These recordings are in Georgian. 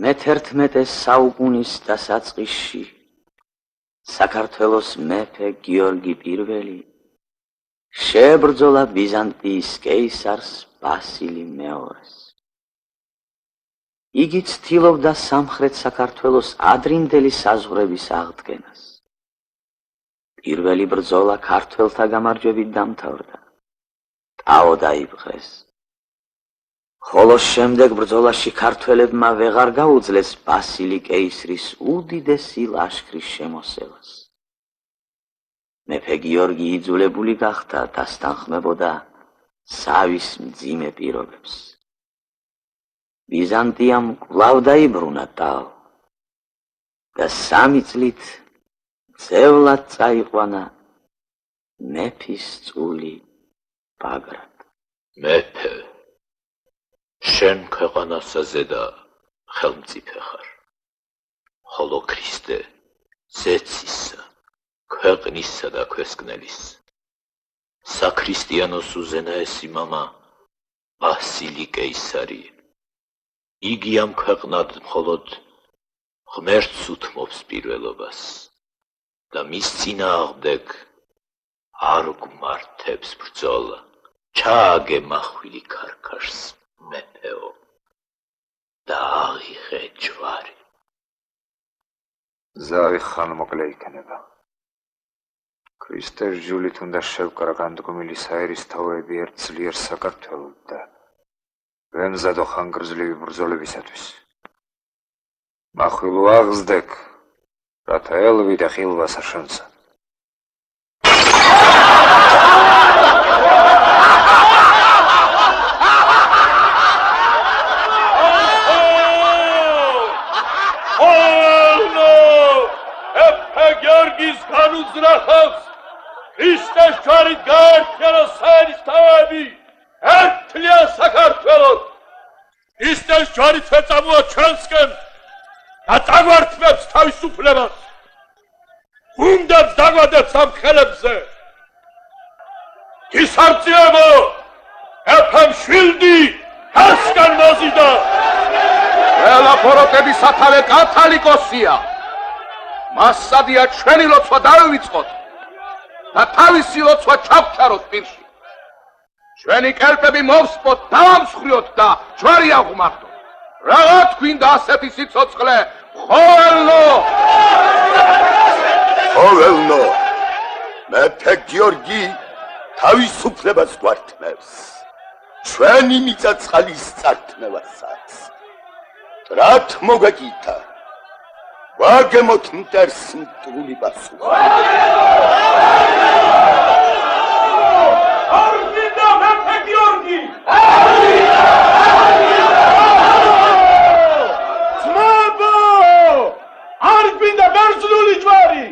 მე-11 საუკუნის დასაწყისში საქართველოს მეფე გიორგი I შეებრძოლა ბიზანტიის კეისარს ბასილი მეორეს. იგი ცდილობდა სამხრეთ საქართველოს ადრინდელი საზღვრების აღდგენას. პირველი ბრძოლა ქართველთა გამარჯვებით დამთავრდა. ტაო დაიბღეს. ხოლო შემდეგ ბრძოლაში ქართველებმა ვეღარ გაუძლეს ბასილი კეისრის უდიდესი ლაშქრის შემოსევას. მეფე გიორგი იძულებული გახდა დასთანხმებოდა სავის მძიმე პირობებს. ბიზანტიამ კვლავ დაიბრუნა ტაო და 3 წლით ძევლად წაიყვანა მეფის წული ბაგრატ. მეფე, შენ ქვეყანასაზე და ხელმწიფე ხარ, ხოლო ქრისტე ზეცისა, ქვეყნისა და ქვესკნელის, საქრისტიანოს უზენაესი მამა ბასილი კეისარი. იგი ამ ქვეყნად მხოლოდ ღმერთს უთმობს პირველობას და მის წინააღმდეგ არ გვმართებს ბრძოლა. ჩააგე მახვილი ქარქაშს, მეფეო, და აღიღე ჯვარი. ზავი ხანმოკლე იქნება. ქრისტეს ჯულით უნდა შევკრა განდგომილი საერისთავოები ერთ ძლიერ საქართველოდ და ვემზადო ხანგრძლივი ბრძოლებისათვის. მახვილო აღზდეკ, რათა ელვი და ხილვასა შენსა. გიორგის განუძრახავს ქრისტეს ჯვარით გაერთიანა საერისთავოები ერთლიან საქართველოს. ქრისტეს ჯვარით ეწამოა ჩვენსკენ და წაგვართმევს თავისუფლებას. უნდაც დაგვადეთ ამ ხელებზე. გისარწიებო, ეფემ შვილდი ასკან მოზიდა. ყველა ფოროტები სათავე კათალიკოსია. მასადია ჩვენი ლოცვა დავივიწყოთ და თავისი ლოცვა ჩავჩაროთ პირში. ჩვენი კელპები მოვსპოთ, დავამსხვრიოთ და ჯვარი აღუმართოთ. რაღა თქვინდა ასეთი სიცოცხლე? ხოველნო, მეფე გიორგი თავისუფლებას გვართმევს, ჩვენი მიწაწყალის წართმევასაც. რათ მოგაკითა? ვაგემოთ მტერს მტრული პასუხი. არ გინდა მეფე გიორგი! ძმებო! არ გინდა ბერძნული ჯვარი!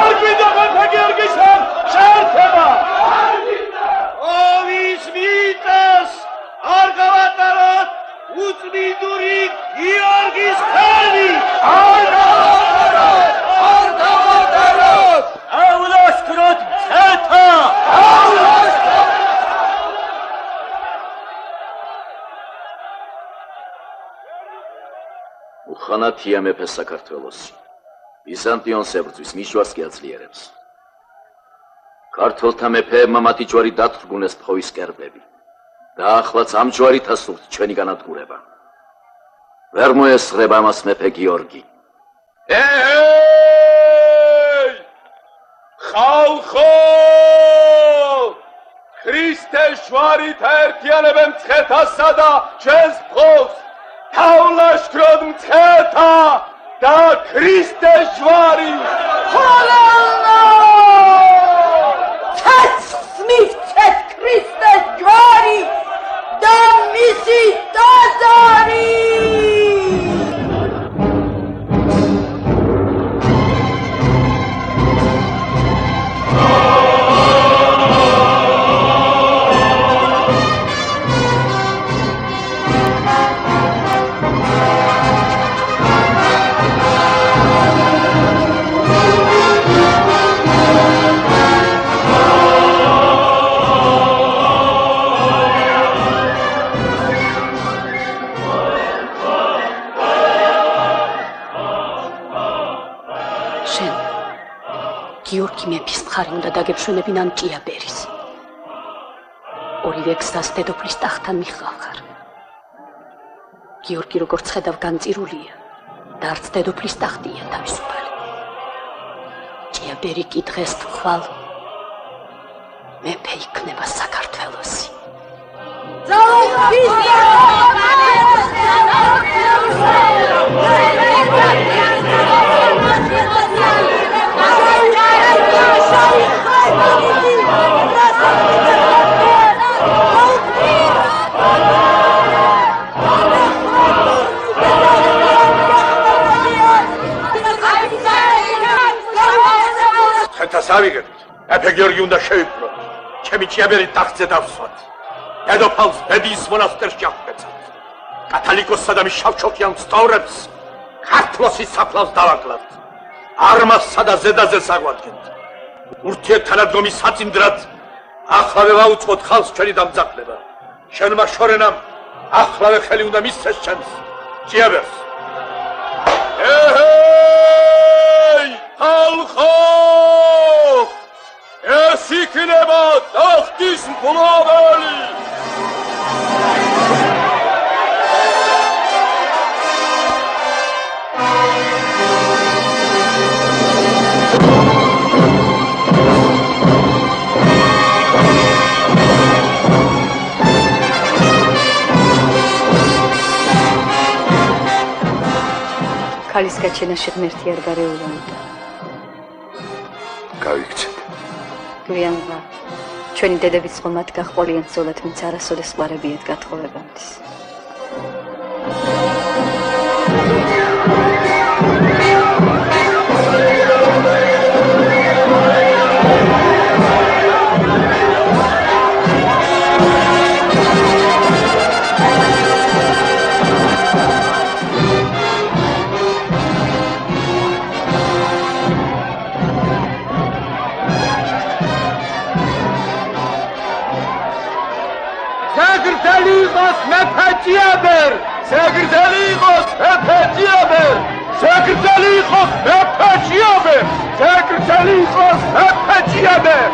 არ გინდა მეფე გიორგის შეერთება! ოვის მიწას არ გავატაროთ უწმიდური გიორგის ხელი! არ გავატაროთ! აულაშქროთ მცეთა! უხანათია მეფე საქართველოსი. ბიზანტიონს ებრძვის, მისჯვარს კი აძლიერებს. ქართველთა მეფეებმა მათი ჯვარი დათრგუნეს ფხოვის კერპები. და ახლაც ამ ჯვარით ასურთ ჩვენი განადგურება. ვერ მოესწრება ამას მეფე გიორგი. ხალხო! ქრისტეს ჯვარით აერთიანებენ მცხეთასა და ჩვენს ფხავს. თავლაშქროთ მცხეთა და ქრისტეს ჯვარი! ცეცხლს მივცეთ ქრისტეს ჯვარი და მისი ტაძარი! გიორგი მეფის მხარი უნდა დაგეშვენებინან ჭიაბერის. ორივე გზას დედოფლის ტახტთან მიხავხარ. გიორგი როგორც ხედავ განწირულია და არც დედოფლის ტახტია თავისუფალი. ჭიაბერი კი დღეს თუ ხვალ მეფე იქნება საქართველოსი. ავიგებთ. მეფე გიორგი უნდა შევიკვიროთ. ჩემი ჭიაბერი ტახტზე დავსვათ. დედოფალს ბედიის მონასტერში აღკვეცათ. კათალიკოსსა და მის შავჩოქიან სწორებს ქართლოსის საფლავს დავაკლავთ. არმასსა და ზედაზეს აღვადგენთ. ურთიერთთანადგომის საწინდრად ახლავე ვაუწყოთ ხალხს ჩვენი დამძაფრება. შენმა შორენამ ახლავე ხელი უნდა მისცეს ჩემს ჭიაბერს. ხალხო! ეს იქნება ტახტის მფლობელი! ქალის გაჩენაში ღმერთი არ გარეულობდა. გავიქცეთ. გვიანღა ჩვენი დედების ხომად გახყოლიან ზოლად, ვინც არასოდეს ყვარებიათ გათხოვებანთვის. ზეგრძელი იყოს მეფე ჭიაბერ! ზეგრძელი იყოს მეფე ჭიაბერ! ზეგრძელი იყოს მეფე ჭიაბერ! ზეგრძელი იყოს მეფე ჭიაბერ!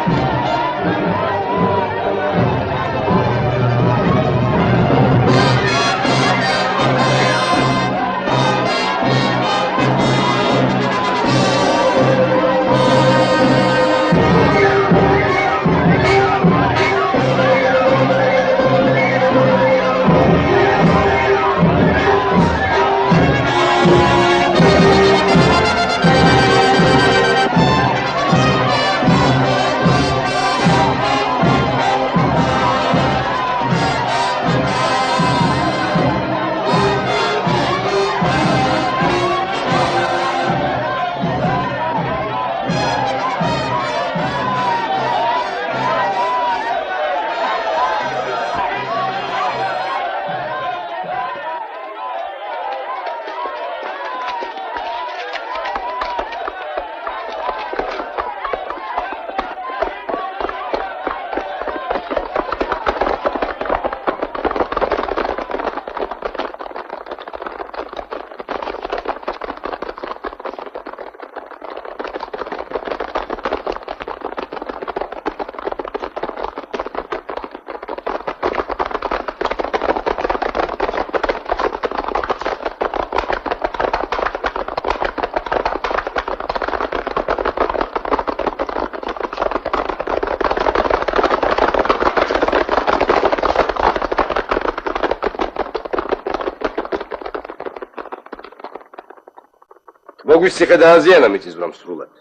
მოგვის ციხე დააზიანა მიწის ბრამ სრულად.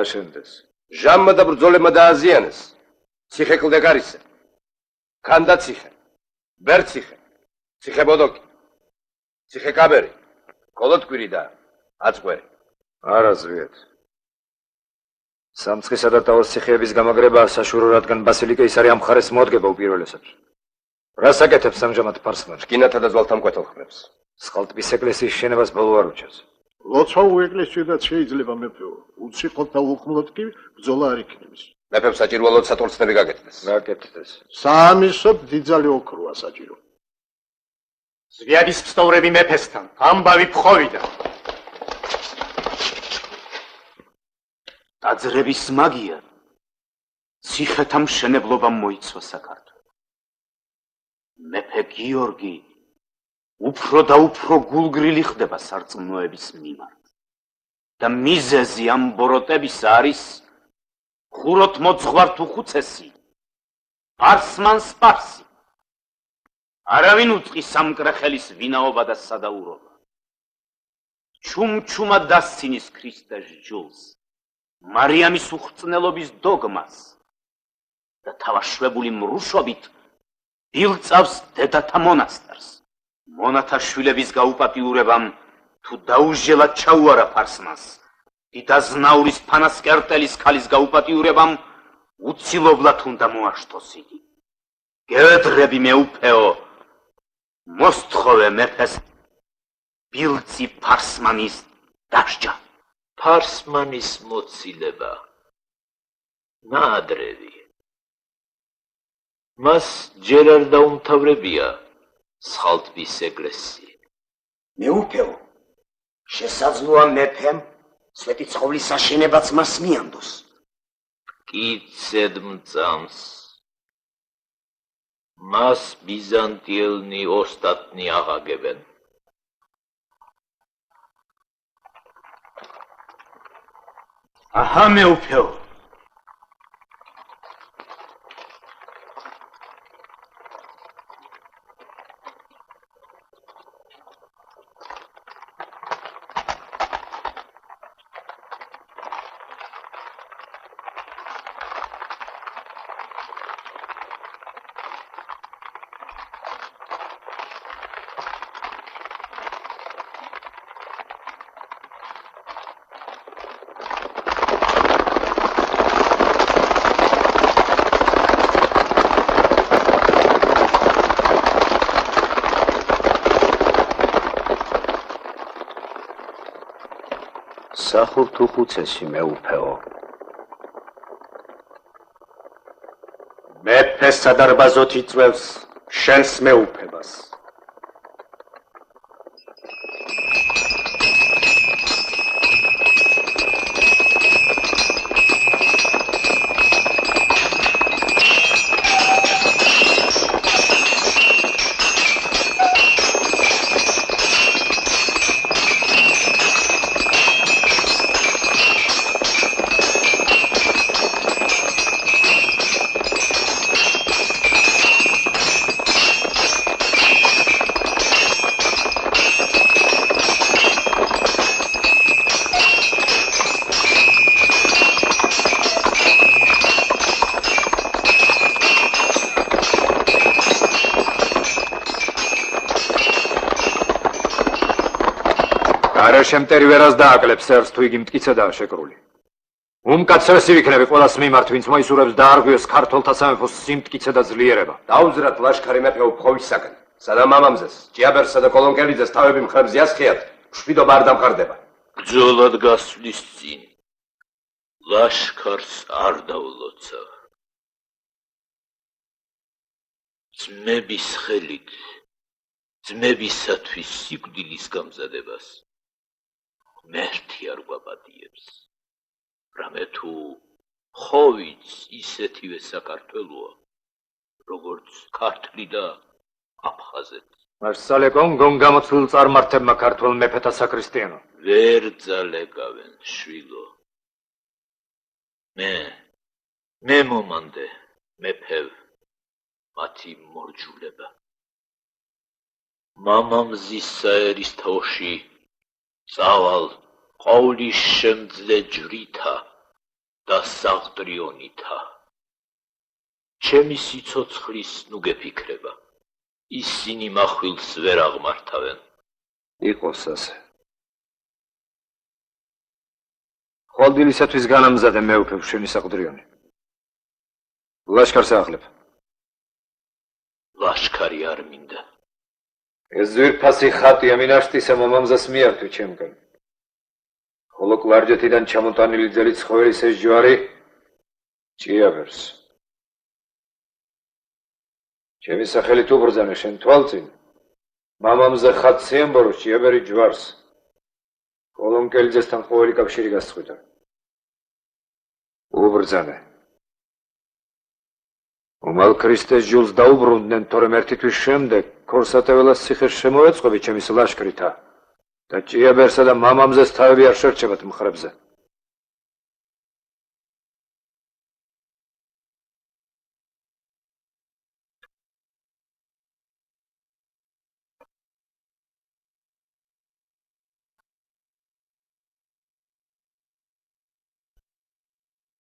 აშენდეს. ჟამმა და ბრძოლებმა დააზიანეს. ციხე კლდეგარისა. ქანდა ციხე. ბერციხე. ციხე ბოდოკი. ციხე კაბერი. კოლოტკვირი და აწყვერი. არა ზვიეთ. სამცხისა და ტაოს ციხეების გამაგრებაა საშურო, რადგან ბასილი კეისარი ამ მხარეს მოადგება უპირველესად. რას აკეთებს ამჟამად ფარსმანი? რკინათა და ზვალთან მკვეთელხმებს. სხალტბის ეკლესიის შენებას ბოლო არ უჩას. ლოცვაულ ეკლესიადაც შეიძლება მეფეო. უციხოთ და უხმლოთ კი ბრძოლა არ იქნებს. მეფემ საჭიროა ლოცვა ტოლცნები გაკეთდეს. გაკეთდეს. საამისოდ დიდძალი ოქროა საჭირო. ზვიადის ფსტოვრები მეფესთან, ამბავი ფხოვიდა. დაძრების მაგია ციხეთა მშენებლობამ მოიცვა საქართველო. მეფე გიორგი უფრო და უფრო გულგრილი ხდება სარწმუნოების მიმართ და მიზეზი ამ ბოროტების არის ხუროთ მოძღვართ უხუცესი პარსმან სპარსი. არავინ უწყის სამკრეხელის ვინაობა და სადაურობა. ჩუმჩუმად დასცინის ქრისტეს ჯულს, მარიამის უხრწნელობის დოგმას და თავაშვებული მრუშობით ილწავს დედათა მონასტერს. მონათა შვილების გაუპატიურებამ თუ დაუჟელად ჩაუარა ფარსმანს, დიდაზნაურის ფანასკერტელის ქალის გაუპატიურებამ უცილობლად უნდა მოაშთოს იგი. გევედრები მეუფეო, მოსთხოვე მეფეს ბილწი ფარსმანის დასჯა. ფარსმანის მოცილება ნაადრევი. მას ჯერ არ დაუმთავრებია სხალთბის ეკლესია. მეუფეო, შესაძლოა მეფემ სვეტიცხოვლის აშენებაც მას მიანდოს. მტკიცედ მწამს. მას ბიზანტიელნი ოსტატნი აღაგებენ. აჰა მეუფეო, სახურთ უხუცესი მეუფეო. მეფე სადარბაზოთ იწვევს შენს მეუფებას. შემტერი ვერას დააკლებს ერს თუ იგი მტკიცედაა შეკრული. უმკაცრესი ვიქნები ყველას მიმართ, ვინც მოისურვებს დაარღვიოს ქართველთა სამეფოს სიმტკიცე და ძლიერება. დაუძრათ ლაშქარი მეფე უფხოვისაგან. სანამ მამამზეს, ჭიაბერსა და კოლონკელიძეს თავები მხრებზე ასხიათ, მშვიდობა არ დამყარდება. ბრძოლად გასვლის წინ ლაშქარს არ დავლოცავ. ძმების ხელით, ძმებისათვის სიკვდილის გამზადებას მერთი არ გვაპატიებს. რამე თუ ხოვიც ისეთივე საქართველოა, როგორც ქართლი და აფხაზეთი. მარსალეკონ გონგამოცილ წარმართებმა ქართველ მეფეთა საქრისტიანო. ვერ ძალეგავენ, შვილო. მე მომანდე მეფევ მათი მორჯულება. მამამზის საერისთავოში წავალ ყოვლის შემძლე ჯვრითა და საღტრიონითა. ჩემი სიცოცხლის ნუ გეფიქრება, ისინი מחვილს ვერ აღმართავენ. იყოს ასე. ხვალდილისათვის განამზადე მეუფე შენი საყდრიონი. ლაშქარს აახლებ. ლაშქარი არ მინდა. ეს ძვირფასი ხატია მინაშტისა მამამზას მიართვი ჩემგან. ხოლო კლარჯეთიდან ჩამოტანილი ძელი ცხოველის ეს ჯვარი ჭიაბერს. ჩემი სახელით უბრძანე შენ თვალწინ. მამამზე ხატს ემბოროს ჭიაბერი ჯვარს. კოლონკელიძესთან ყოველი კავშირი გასწყვიტა. უბრძანე. უმალ ქრისტეს ჯულს დაუბრუნდნენ, თორემ ერთი თვის შემდეგ ქორსატეველას ციხეს შემოეწყობი ჩემის ლაშქრითა და ჭიაბერსა და მამამზეს თავები არ შერჩებათ მხრებზე.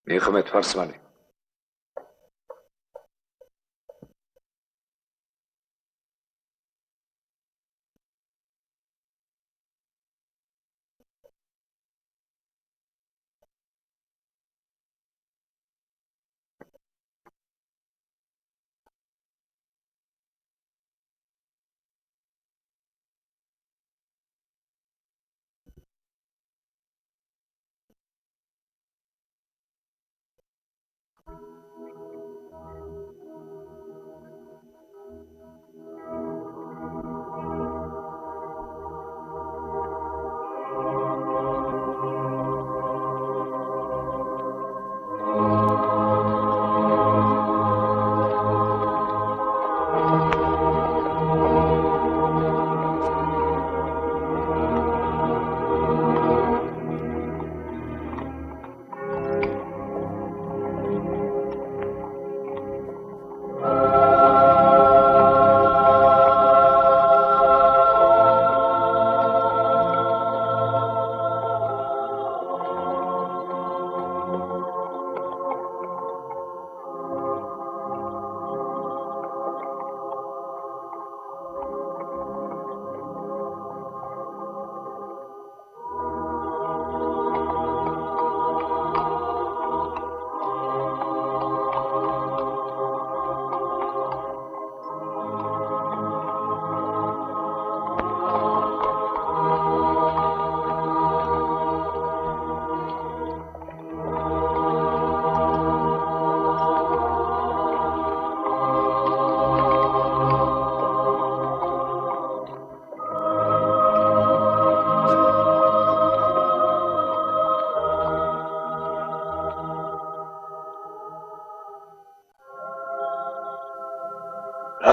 მიხმეთ ფარსმანი.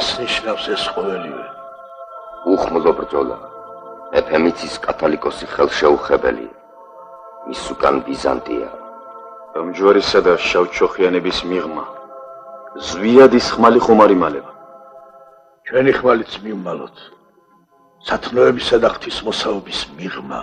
რას ნიშნავს ეს ყოველივე? უხმლო ბრძოლა. მეფე მიწის კათოლიკოსი ხელშეუხებელი. მის უკან ბიზანტია. ამჯვარისა და შავჩოხიანების მიღმა. ზვიადის ხმალი ხომარი მალება. ჩვენი ხმალიც მივმალოთ. სათნოებისა და ღვთისმოსაობის მიღმა.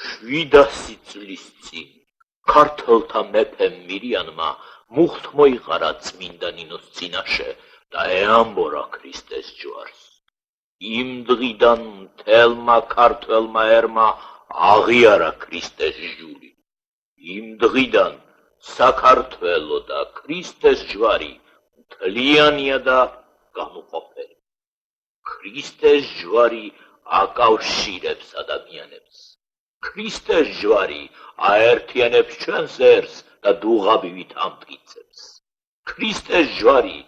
შვიდასი წლის წინ ქართველთა მეფემ მირიანმა მუხთ მოიყარა წმინდა ნინოს წინაშე და ეამბორა ქრისტეს ჯვარს. იმ დღიდან მთელმა ქართველმა ერმა აღიარა ქრისტეს ჯული. იმ დღიდან საქართველო და ქრისტეს ჯვარი მთლიანია და გამოყოფილი. ქრისტეს ჯვარი აკავშირებს ადამიანებს. ქრისტეს ჯვარი აერთიანებს ჩვენს ერს და დუღაბივით ამტკიცებს. ქრისტეს ჯვარი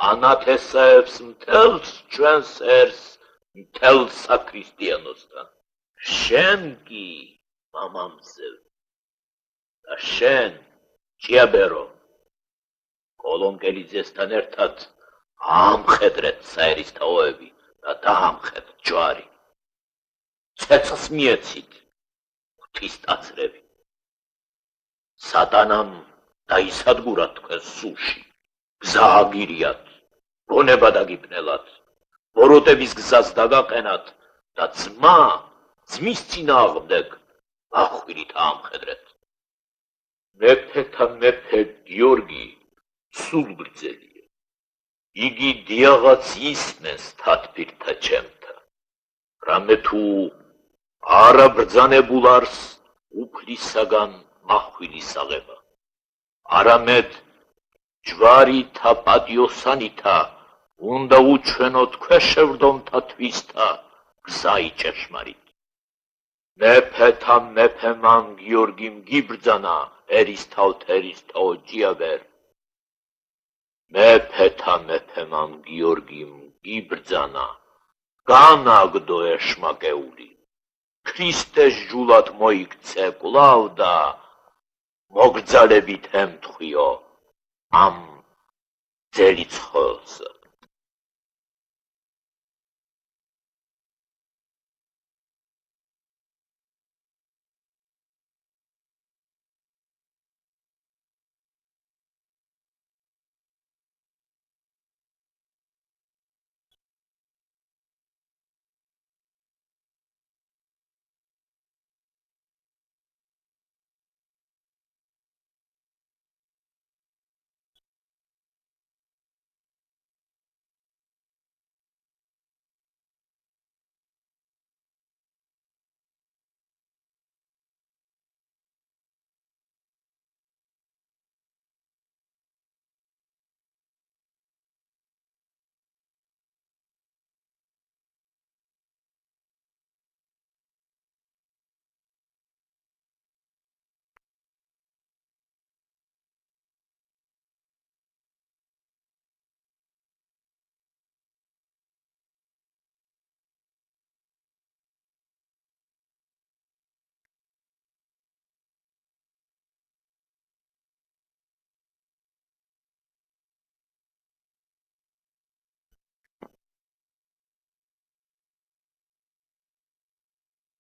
ანათესაებს მთელს ჩვენს ერს მთელ საქრისტიანოსთან. შენ კი მამამზე და შენ ჭიაბერო კოლონკელიძესთან ერთად ამხედრეთ საერისთავოები და დაამხედრეთ ჯვარი. ცეცხლს მიეცით ღვთისტაცრები. სატანამ დაისადგურა თქვენს სულში. გზა აგირიათ, გონება დაგიპნელათ, ბოროტების გზას დაგაყენათ და ძმის წინააღმდეგ ახვილით ამხედრეთ. მეფეთა მეფე გიორგი სულბრძელია. იგი დიაღაც ისმენს თათბირთა ჩემთა. რამე თუ არა ბრძანებულ არს უფლისაგან מחვილის აღება. არამედ ჯვარითა პატიოსანითა უნდა უჩვენოთ ქვეშევრდომთა თვისთა გზაი ჭეშმარიტ. მეფეთა მეფე მან გიორგიმ გიბრძანა ერისთავთ ერისთავ ჯიაგერ. მეფეთა მეფე მან გიორგიმ გიბრძანა განაგდო ეშმაკეული. ქრისტეს ჯულად მოიქცე კვლავ და მოგრძალებით ემთხვიო ამ ძელი ცხოლს.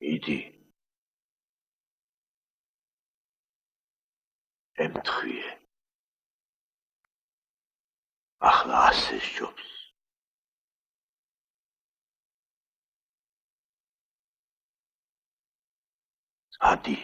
იდი ემთხვიე ახლა ასე სჯობს. ადი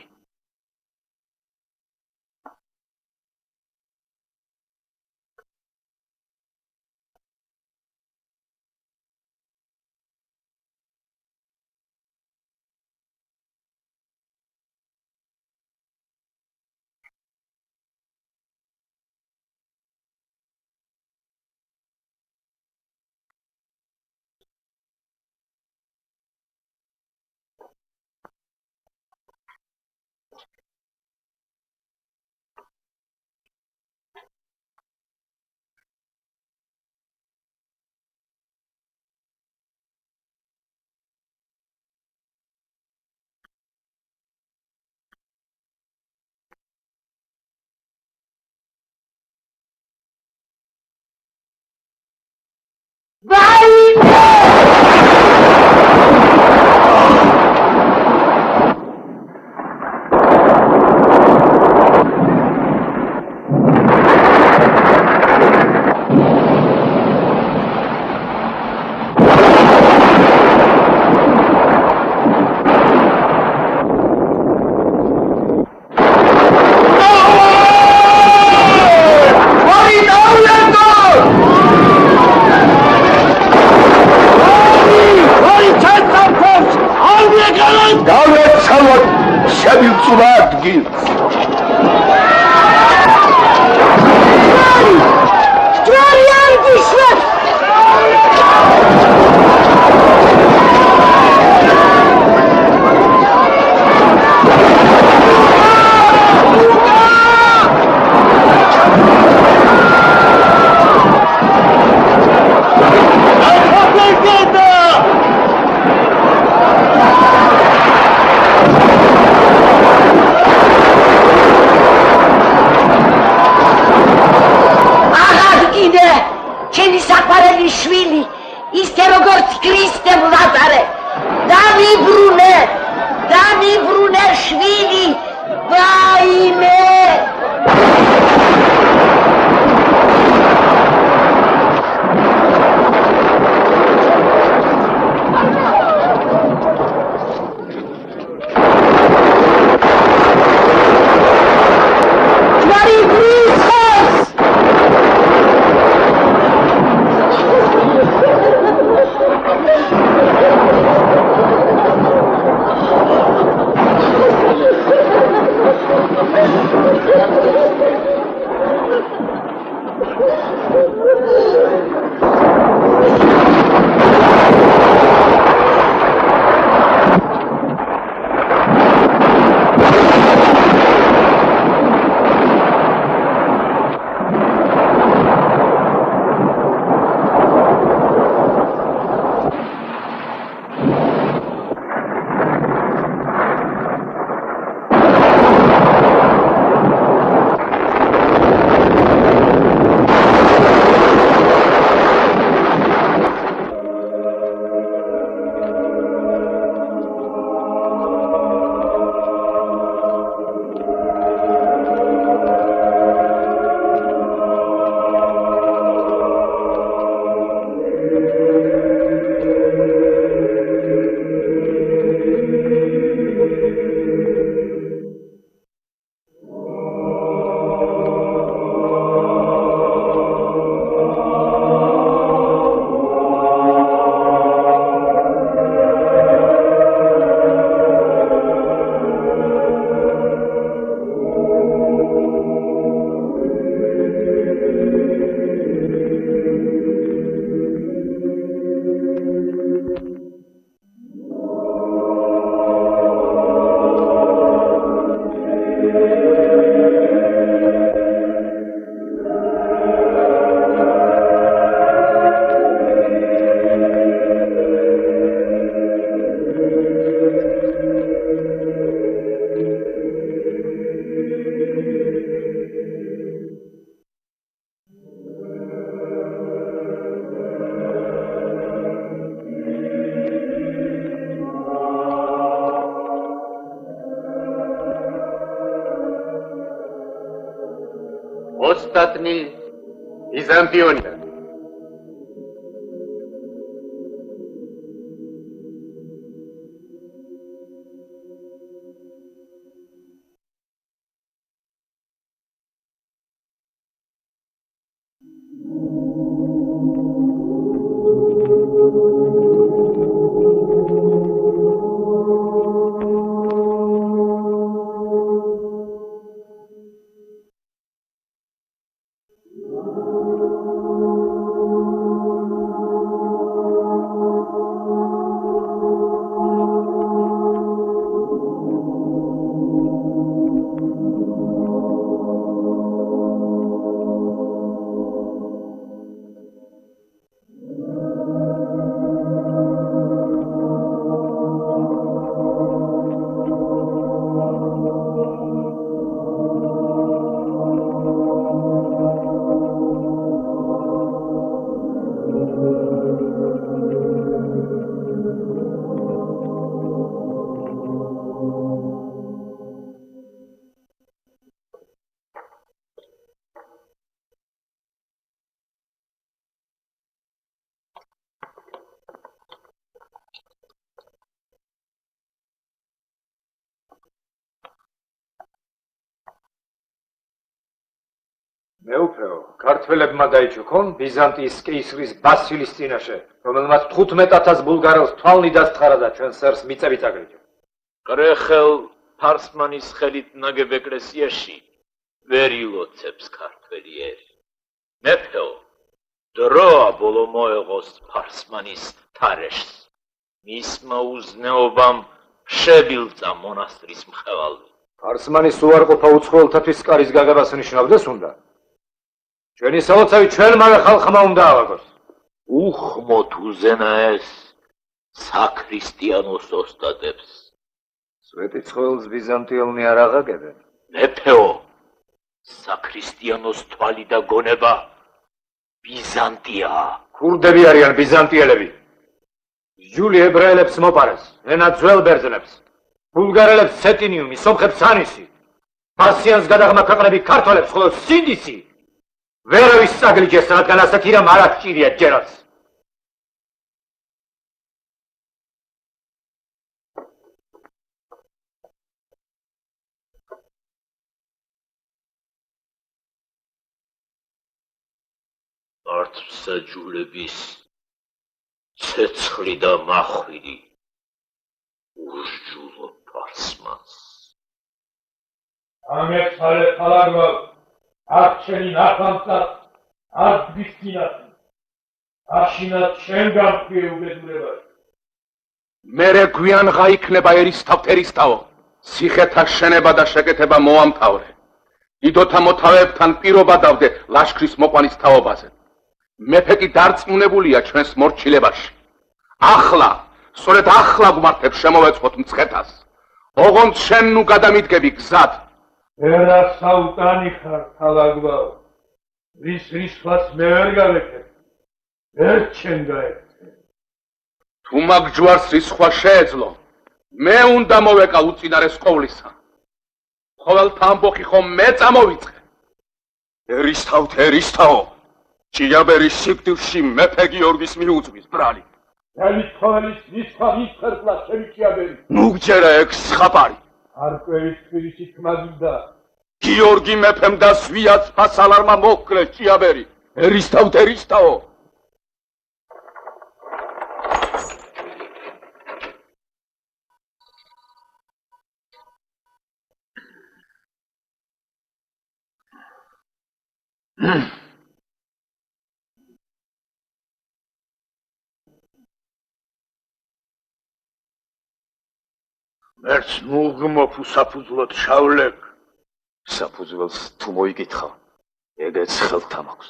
Ostatni Bizantionia. მეუფეო, ქართველებმა დაიჩუქონ ბიზანტიის კეისრის ბასილის წინაშე, რომელმაც 15000 ბულგარელს თვალნი დასთხარა და ჩვენ სერს მიწებით აგრიჯა. კრეხელ ფარსმანის ხელით ნაგებ ეკლესიაში ვერ ილოცებს ქართველი ერი. მეფეო, დროა ბოლო მოეღოს ფარსმანის თარეშს. მისმა უზნეობამ შებილწა მონასტრის მხევალდი. ფარსმანის უარყოფა უცხოელთათვის კარის გაგებას ნიშნავდეს უნდა. ჩვენი სალოცავი ჩვენმავე ხალხმა უნდა ავაგოს. უხმოთ უზენაეს საქრისტიანოს ოსტატებს. სვეტიცხოველს ბიზანტიელნი არ აღაგებენ. მეფეო, საქრისტიანოს თვალი და გონება ბიზანტიაა. ქურდები არიან ბიზანტიელები. ჯული ებრაელებს მოპარეს, ენა ძველ ბერძნებს. ბულგარელებს სეტინიუმი, სომხებს ანისი. პასიანს გადაღმა ქვეყნები ქართველებს ხოლო სინდისი. ვერავის საგლიჯეს, რადგან ასეთი რამ არ აღჭირია ჯერაც. მართლმსაჯულების ცეცხლი და მახვილი ურჯულო ფარსმანს. ამეცალე ხალარვალ არჩენი ნახამწად არ დგისკინათ. აშინათ შენ გამქვიე უბედურებაში. მერე გვიან გაიქნება ერისთავთერისთავო. ციხეთა შენება და შეკეთება მოამთავრე. დიდოთა მოთავეებთან პირობა დავდე ლაშქრის მოყვანის თაობაზე. მეფე კი დარწმუნებულია ჩვენს მორჩილებაში. ახლა, სწორედ ახლა გვმართებ შემოვეწყოთ მცხეთას. ოღონდ შენ ნუ გადამიდგები გზად. ერა საუტანი ხარ თალაგვაო. რის რისხვას მე ვერ გავეკებ. ერთ შენ გაეცე. თუ მაგ ჯვარს რისხვა შეეძლო, მე უნდა მოვეკა უწინარეს ყოვლისა. ყოველთა ამბოხი ხომ მე წამოვიწყე. ერისთავთერისთავო, ჭიაბერის სიკვდილში მეფე გიორგის მიუძღვის ბრალი. ელისხოველის რისხვა მისხერხლა ჩემი ჭიაბერი. ნუ გჯერა ეგ სხაპარი. არკვევის თბილისი თმაზიდა. გიორგი მეფემ და სვიაც ფასალარმა მოკლეს ჭიაბერი. ერისთავთერისთავო. მერც ნუღმოფ უსაფუძვლოდ შავლებ. საფუძველს თუ მოიკითხავ, ეგეც ხელთა მაქვს.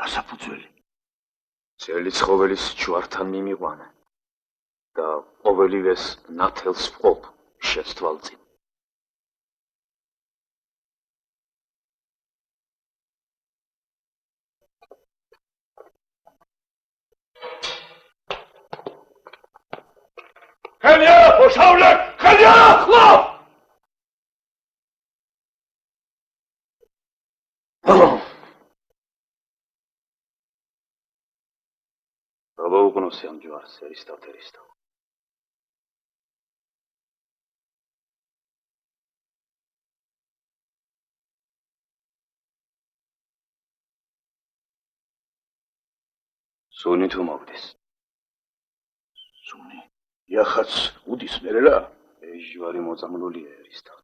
რა საფუძველი? ძელი ცხოველის ჯვართან მიმიყვანე და ყოველივეს ნათელს ვყოფ შეცვალწინ. შავლე, ხელი არ ახლა! რობა უგნოსი ამ ჯვარს ერისთავ. სუნი თუ მოვდეს. სუნი. იახაც უდის მერელა? ეს ჯვარი მოწამლულია ერისთავ.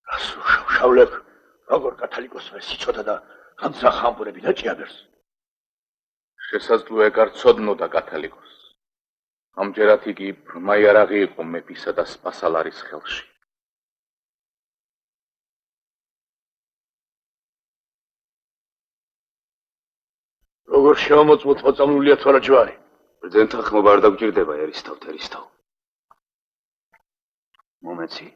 რასო შავლებ, როგორ კათალიკოსს ვერ სიცოდა და ამსა ხამბურები დაჭიაბერს. შესაძლოა გარცოდნოდა კათალიკოსს. ამჯერად იგი ბრმაიარაღი იყო მეფისა და სპასალარის ხელში. როგორ შემოწმოთ მოწამლულია თუ არა ჯვარი? ბრძენთა ხმობა არ დაგჭირდება ერისთავ. მომეცი.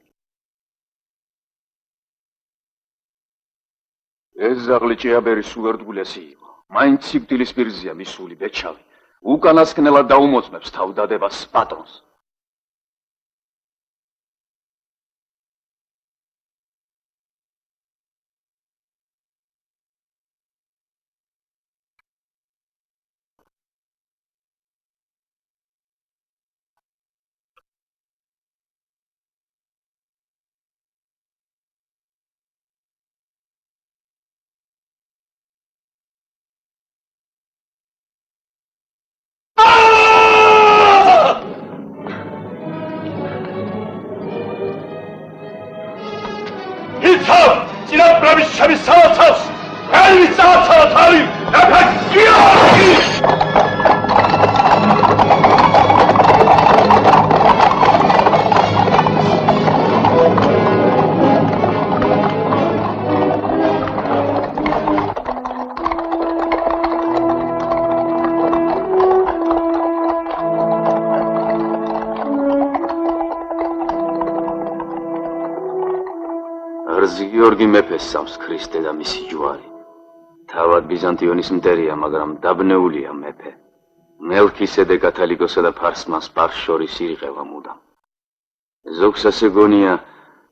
ეს ზაღლი ჭიაბერის უერთგულესი იყო. მაინც სიკვდილის პირზეა მისული ბეჩავი. უკანასკნელად დაუმოწმებს თავდადებას პატრონს. ჩემის საოცავს! ელვის საოცაო თავი! მეფე გიორგი! გიორგი მეფეს სავს ქრისტე და მისი ჯვარი. თავად ბიზანტიონის მტერია, მაგრამ დაბნეულია მეფე. მელქისედე კათალიკოსა და ფარსმანს ფარს შორის ირიყება მუდამ. ზოგს ასე გონია,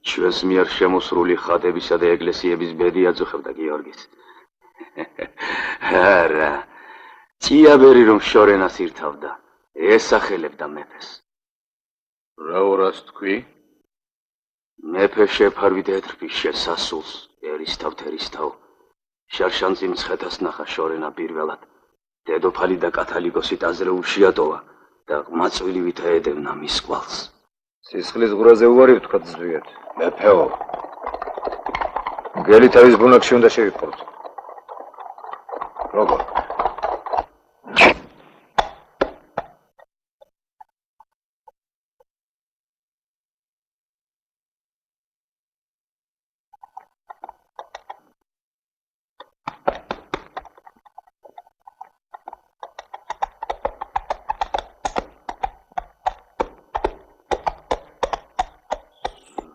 ჩვენს მიერ შემოსრული ხატებისა და ეკლესიების ბედი აწუხებდა გიორგის. არა, ჭიაბერი რომ შორენას ირთავდა, ესახელებდა მეფეს. რა ორას თქვი? მეფე შეფარვით ეთრფის შესასულს, ერისთავ. შარშანწი მცხეთას ნახა შორენა პირველად. დედოფალი და კათალიკოსი ტაძრეულში ატოვა და ყმაწვილივით აედევნა მის კვალს. სისხლის ღურაზე უარი ვთქვათ ზვიად. მეფეო, გელი თავის ბუნაგში უნდა შევიფხუროთ. როგორ?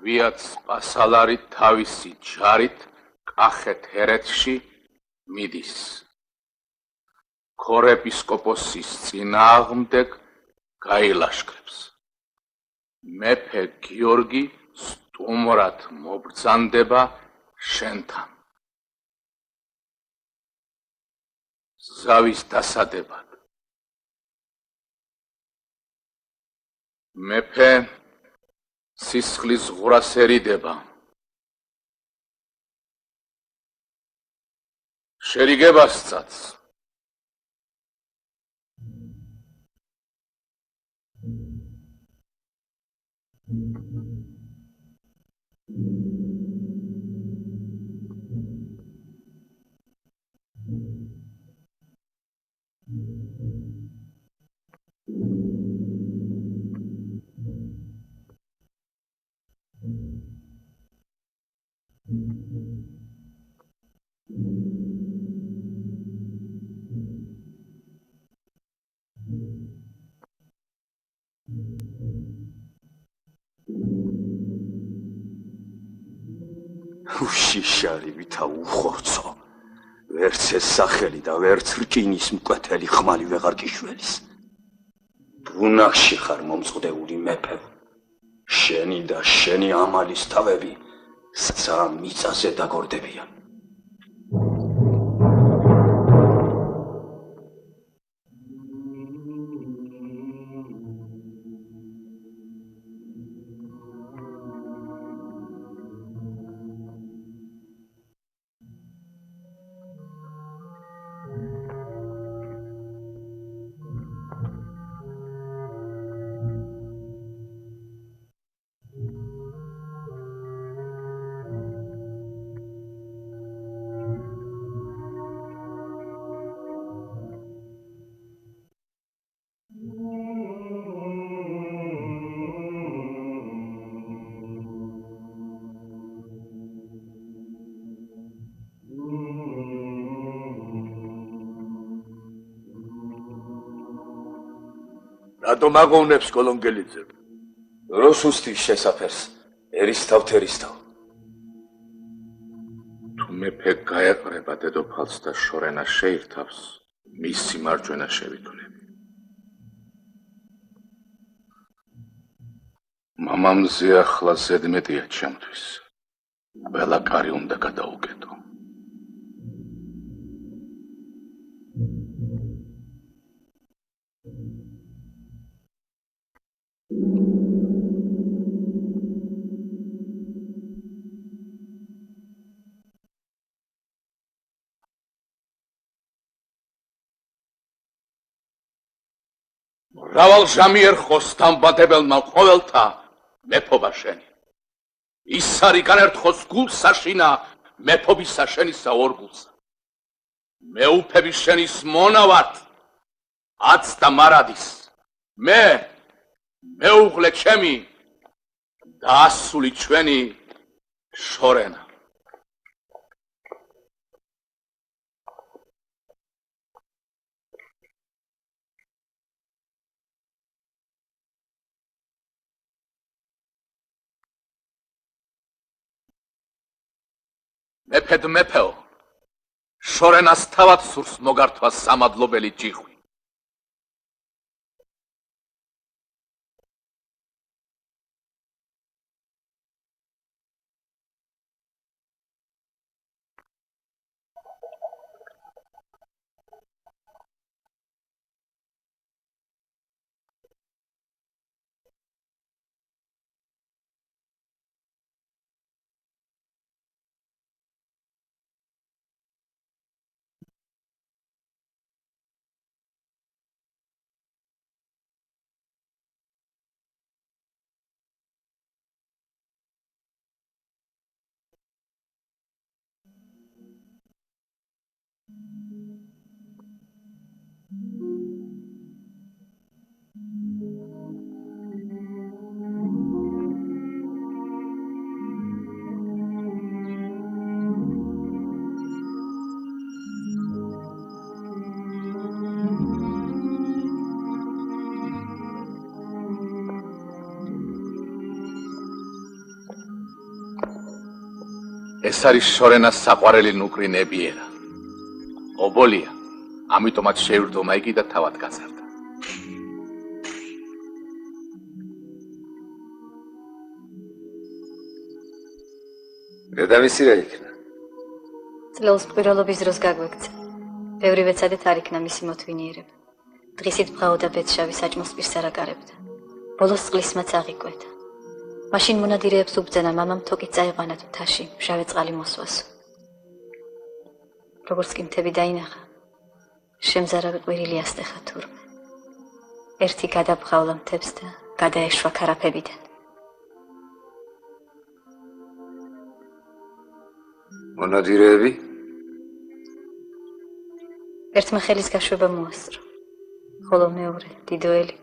ვიაც სპასალარი თავისი ჯარით კახეთ ჰერეთში მიდის. ქორეპისკოპოსის წინააღმდეგ გაილაშქრებს. მეფე გიორგი სტუმრად მობრძანდება შენთან. ზავის დასადებად. მეფე სისხლის ღურას ერიდება. შერიგებასაც. უშიშარი ვითა უხორცო. ვერც ეს სახელი და ვერც რკინის მკვეთელი ხმალი ვეღარ გიშველის. ბუნაგში ხარ მომწყდეული მეფე. შენი და შენი ამალის თავები სცა მიწაზე დაგორდებიან. რატომ აგოვნებს კოლონგელიძე? რო სუსტის შესაფერს, ერისთავ თერისთავ. თუ მეფე გაეყრება დედოფალს და შორენას შეირთავს, მისი მარჯვენა შევიქნები. მამამზე ახლა ზედმეტია ჩემთვის. ყველა კარი უნდა გადაუკეტო. მრავალ ჟამიერ ხოს დამბადებელმა ყოველთა მეფობა შენი. ის არი განერთხოს გულსაშინა მეფობისა შენისა ორგულსა. მეუფები შენის მონავად აც და მარადის. მეუღლე ჩემი და ასული ჩვენი შორენა. მეფედ მეფეო, შორენას თავად სურს მოგართვა სამადლობელი ჯიხვი. ეს არის შორენას საყვარელი ნუკრი ნებიერა. ობოლია, ამიტომაც შეირდომა იგი და თავად გაზარდა. დედამისი რა იქნა? წლეულს მკვლელობის დროს გაგვექცა. ბევრი ვეცადეთ არ იქნა მისი მოთვინიერება. დღისით ბღაოდა ბედშავი საჭმელს პირს არ აკარებდა. ბოლოს წყლისმაც აღიკვეთა. მაშინ მონადირეებს უბძანა მამამ თოკით წაიყვანა თუთაში, მჟავე წყალი მოსვასო. როგორც კი მთები დაინახა, შემზარავი ყვირილი ასტეხა თურმე. ერთი გადაბღავლა მთებს და გადაეშვა ქარაფებიდან. მონადირეები? ერთმა ხელის გაშვება მოასწრო, ხოლო მეორე, დიდოელი,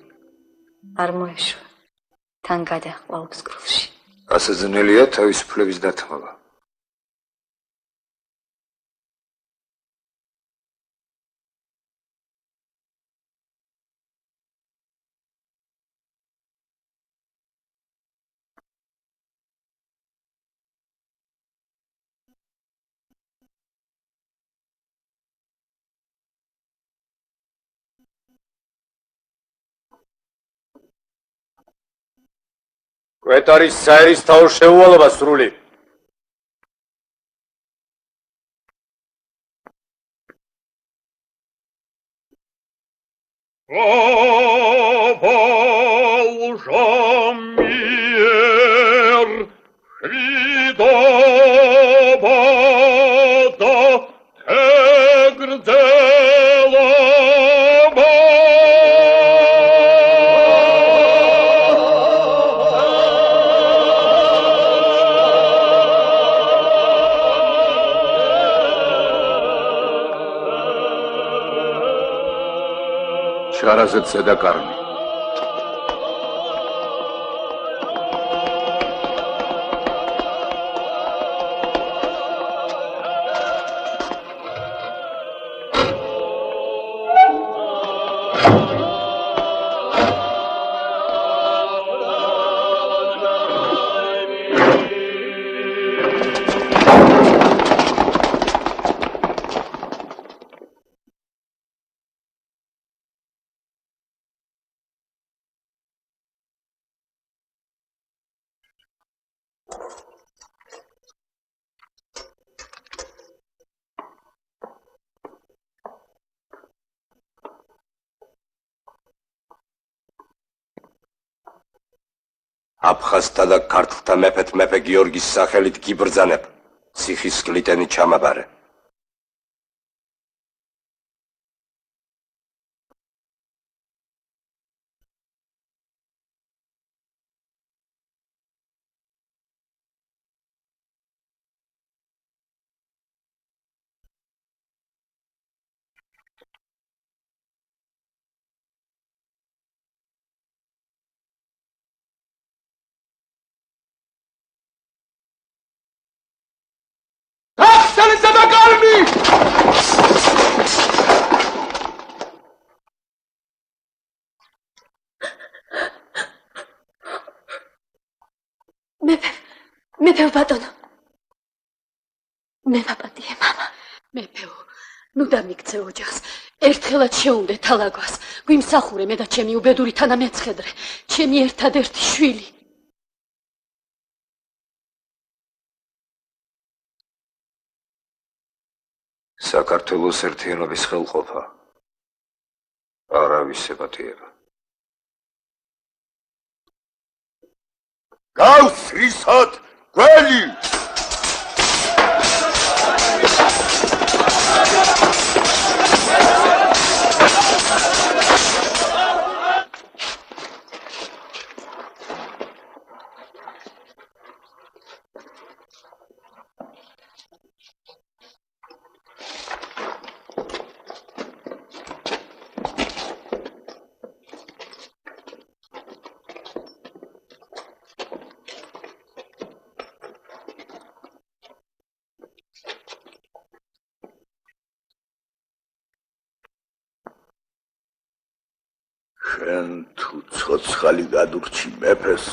არ მოეშვა. თან გადაჰყვა უსკრულში. ასე ძნელია თავისუფლების დათმობა. კვეტარის საერის თაურ შეუვალობა სრული. შარაზეთ ზედა კარნი. აფხაზთა და ქართლთა მეფეთ მეფე გიორგის სახელით გიბრძანებ, ციხის სკლიტენი ჩამაბარე. მეფე ბატონო. მე ვაპატიე მამა. მეფეო, ნუ დამიქცე ოჯახს. ერთხელაც შეუნდე თალაგვას. გვიმსახურე მე და ჩემი უბედური თანამეცხედრე, ჩემი ერთადერთი შვილი. საქართველოს ერთიანობის ხელყოფა არავის ეპატიება. გავს რისად გველი! შენ თუ ცოცხალი გადურჩი მეფეს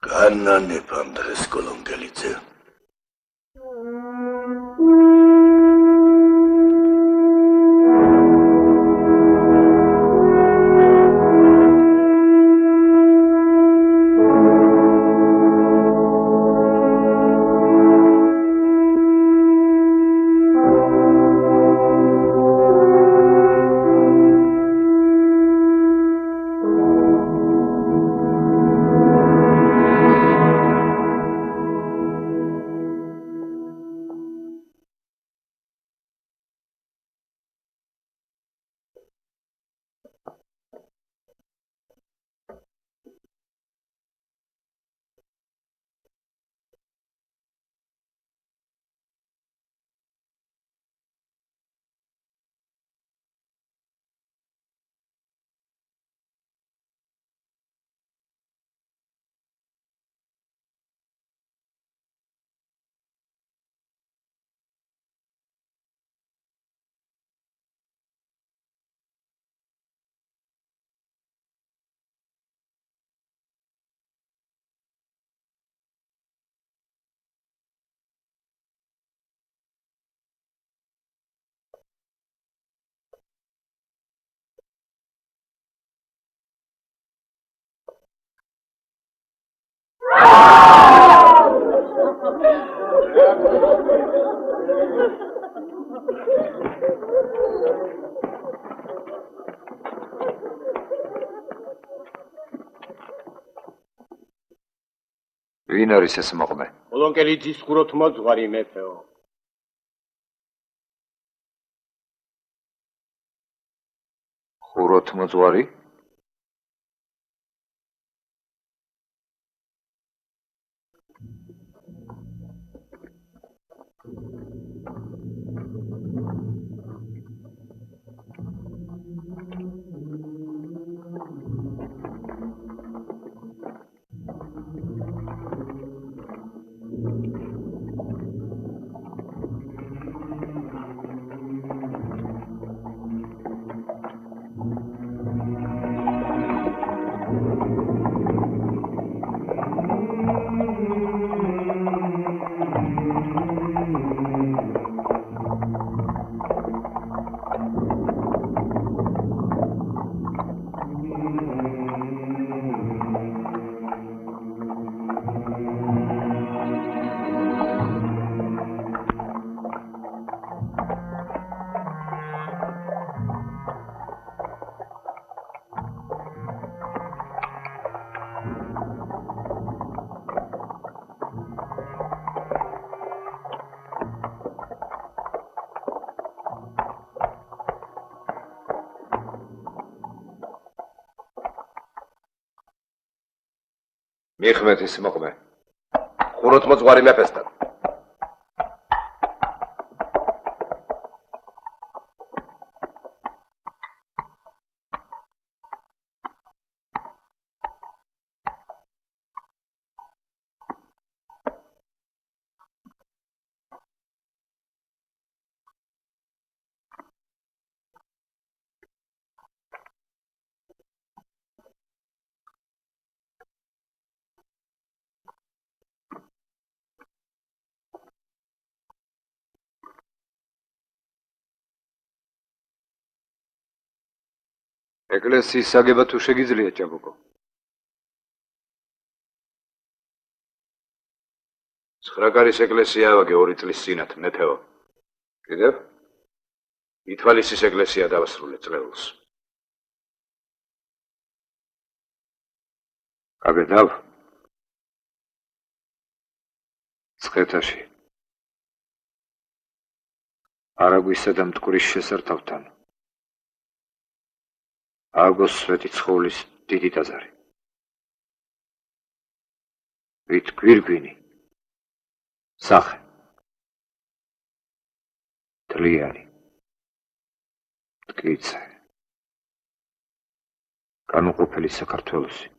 განანებ ამ დღეს კოლონგელიძე. ვინ არის ეს მოყმე? პოლონკელიძის ხუროთმოძღვარი მეფეო. ხუროთმოძღვარი? მიხმეთ ის მოყმე. ხუროთმოძღვარი მეფესთან. ეკლესიის აგება თუ შეგიძლია, ჭაბუკო? ცხრაკარის ეკლესია ავაგე 2 წლის წინათ, მეფეო. კიდევ? ითვალისის ეკლესია დავასრულე წლეულს. აგედავ? ცხეთაში. არაგვისა და მტკვრის შესართავთან. აგოს სვეტი ცხოვლის დიდი ტაძარი. ვით გვირგვინი. სახე. თლიანი. მტკიცე. განუყოფელი საქართველოსი.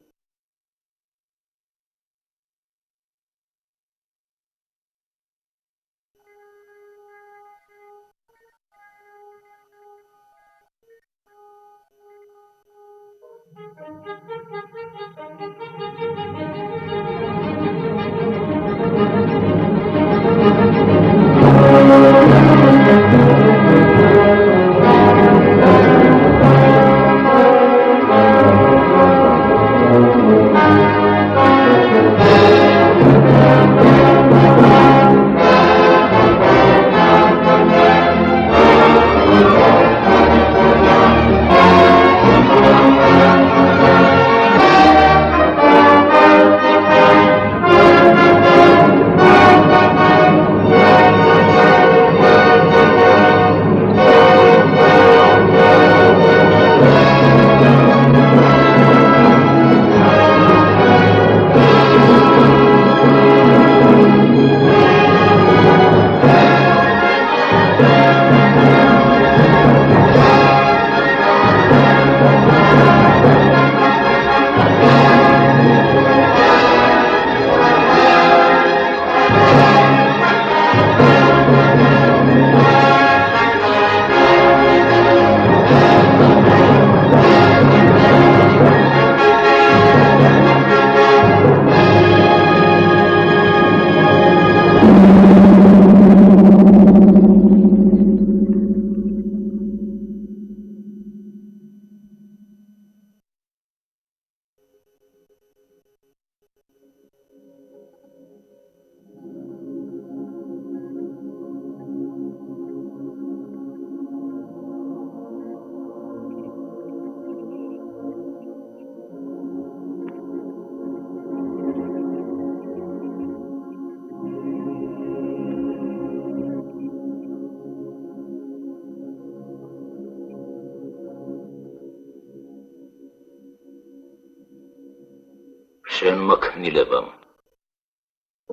შემოქმნილებამ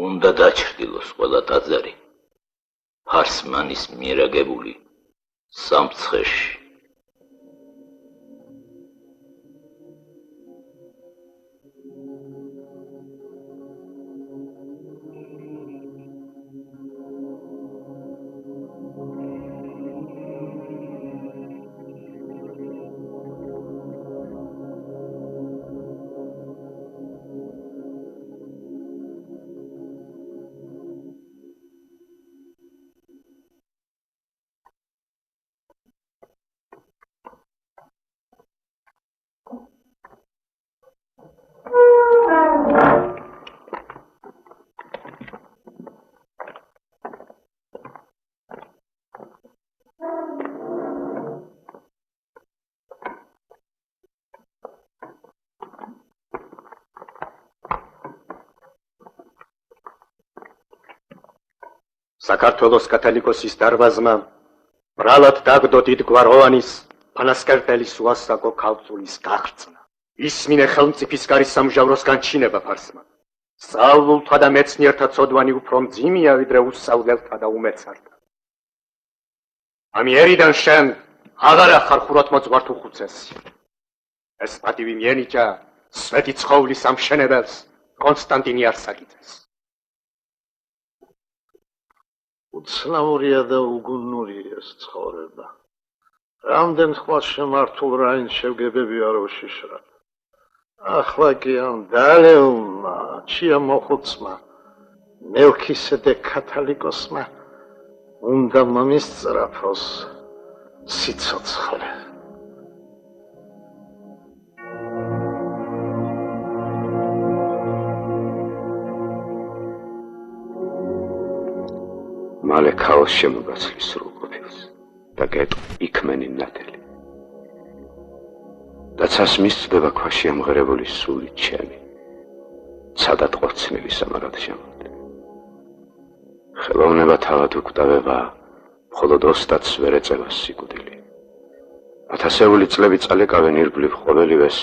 უნდა დაჩრდილოს ყველა ტაძარი ფარსმანის მიერ აგებული სამცხეში. საქართველოს კათოლიკოსის დარბაზმა ბრალად დაგდო დიდგვაროვანის ფანასკერტელის უასაკო ქალწულის გაღწნა. ისმინე ხელმწიფის გარისამჟავროს განჩინება ფარსმა. სწავლულთა და მეცნიერთა ცოდვანი უფრო მძიმეა ვიდრე უსწავლელთა და უმეცართა. ამიერიდან შენ აღარ ახარ ხუროთმოძღვართ უხუცესი. ეს პატივი მიენიჭა სვეტი ცხოვლის ამშენებელს კონსტანტინე არსაკიძეს. უცნაურია და უგუნურია ეს ცხოვრება. რამდენ ხვალ შემართულ რაინ შევგებები არ უშიშრად. ახლა კი ამ დალეულმა, ჩია მოხუცმა, მელქისედეკ კათალიკოსმა უნდა მომისწრაფოს სიცოცხლე. მალე ქაოსს შემოგაცლის სრულყოფილს და გეტყვი იქმენი ნათელი. და ცას მისწდება ქვაში ამღერებული სული ჩემი, ცადად ყოფცნილი სამარად შემოდგე. ხელოვნება თავად უკვდავება, მხოლოდ ოსტატს ვერ ეწევა სიკვდილი. ათასეული წლები წალეკავენ ირგვლივ ყოველივეს,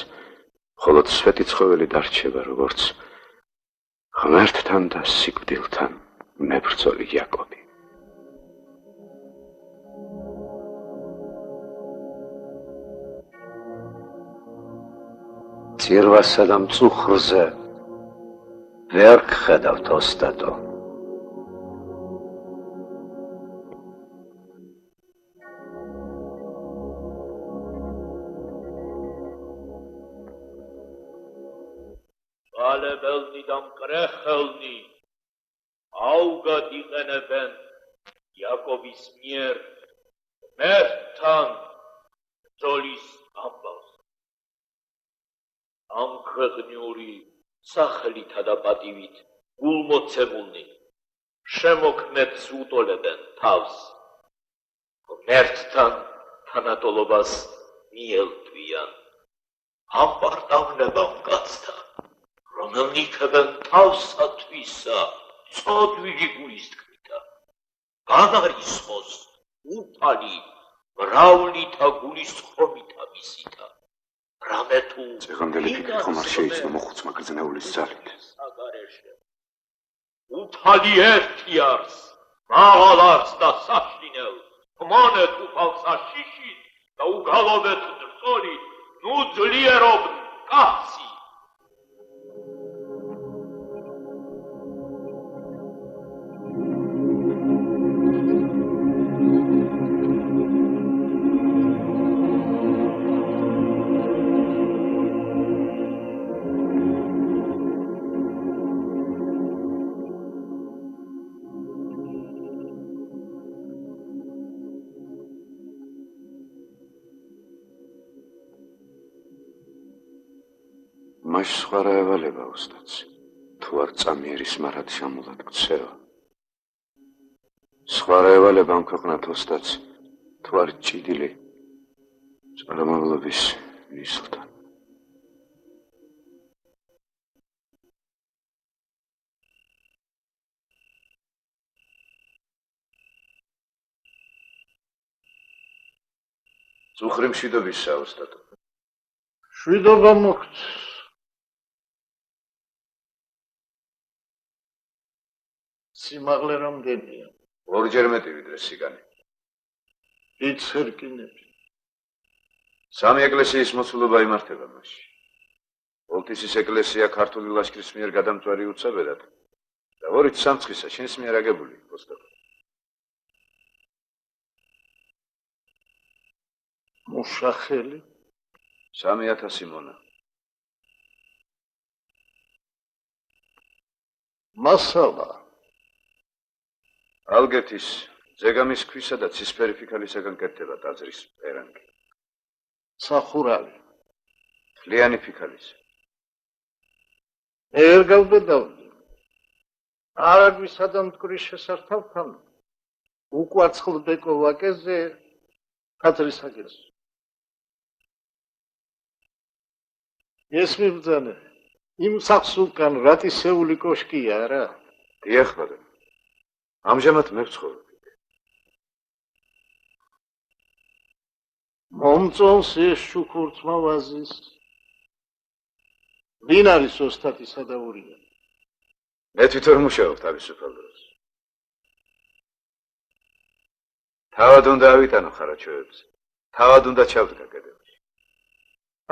მხოლოდ სვეტი ცხოველი დარჩება როგორც ღმერთთან და სიკვდილთან მებრძოლი იაკობი. წირვასა და მწუხრზე ვერ გხედავთ ოსტატო. წვალებელნი და მკრეხელნი აუგად იყენებენ იაკობის მიერ ღმერთთან ბრძოლის ამბავს. ამ ქვეყნიური სახლითა და პატივით გულმოცემულნი შემოქმედს უტოლებენ თავს. ღმერთთან თანატოლობას მიელტვიან. ამ პარტავნებამ კაცთა, რომელნიქმებენ თავსათვისა წოდვილი გულის თქმითა, განარისხოს უფალი მრავლითა გულის ხომითა მისითა. რამე თუ წეღამდელი ფიქრი ხომ არ შეიცნო მოხუცმა გრძნეულის ძალით. უფალი ერთი არს, მაღალ არს და საშინელ, ხმონეთ უფალსა შიშით და უგალობეთ დრწოლით, ნუ ძლიერობ კაცი. მაშ სხვა რა ევალება ოსტატს, თუ არ წამიერის მარად შემულად გცევა. სხვა რა ევალება ამ ქვეყნად ოსტატს, თუ არ ჭიდილი წარმავლობის მისლთან. წუხრი მშვიდობისა, ოსტატო. მშვიდობა მოგვთ. სიმაღლე რამდენია? ორჯერ მეტი ვიდრე სიგანი. იცერკინები. სამი ეკლესიის მოცულობა იმართება მასში. ოლთისის ეკლესია ქართული ლაშქრის მიერ გადამწვარი უცებედად და ორით სამცხისა შენს მიერ აგებული ოსტატო. მუშახელი 3000 მონა. მასალა ალგეთის ზეგამის ქვისა და ცისფერი ფიქალისაგან კეთდება ტაძრის პერანგი. სახურალი თლიანი ფიქალის. ვერ გავბედავდი. არაგვისა და მტკვრის შესართავთან უკვარცხლბეკო ვაკეზე ტაძრის აგეს. ეს მიბრძანე იმ სახლს უკან რატისეული კოშკია რა? დიახ, მაგრამ ამჟამად მე ვცხოვრობ. მომწონს ეს შუქურთმა ვაზის. ვინ არის ოსტატი სადაურია? მე თვითონ მუშაობ თავისუფალ დროს. თავად უნდა ავიტანო ხარაჩოებს. თავად უნდა ჩავდგა კედელში.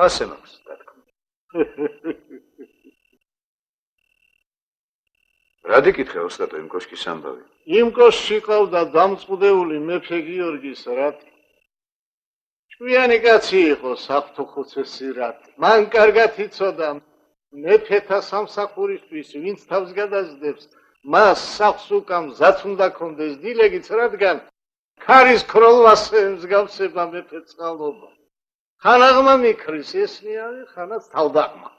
ასე მაქვს დათქმა. რა დიკითხე ოსტატო იმ კოშკის ამბავი? იმ კოშკში ყავდა დამწყდეული მეფე გიორგის რატი. ჭკვიანი კაცი იყო საფრთხოცესი რატი. მან კარგად იცოდა მეფეთა სამსახურისთვის ვინც თავს გადაძდებს, მას სახლს უკან მზად უნდა კონდეს დილეგიც, რადგან ქარის ქროლვასე მსგავსება მეფე წყალობა. ხანაღმა მიქრის ესნიანი, ხანაც თავდაღმა.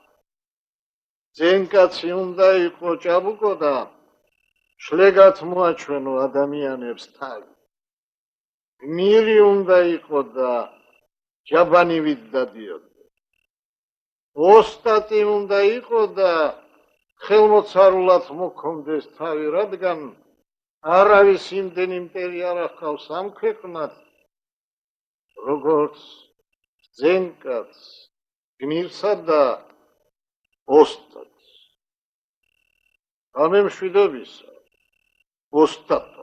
ძენკაცი უნდა იყო ჭაბუკო და შლეგათ მოაჩვენო ადამიანებს თავი. გმირი უნდა იყო და ჯაბანივით დადიოდა. ოსტატი უნდა იყო და ხელმოცარულად მოქონდეს თავი, რადგან არავის იმდენ იმპერია არ ჰყავს ამ ქვეყნად, როგორც ძენკაც, გმირსა და ოსტატს. ამე მშვიდობისა, ოსტატო.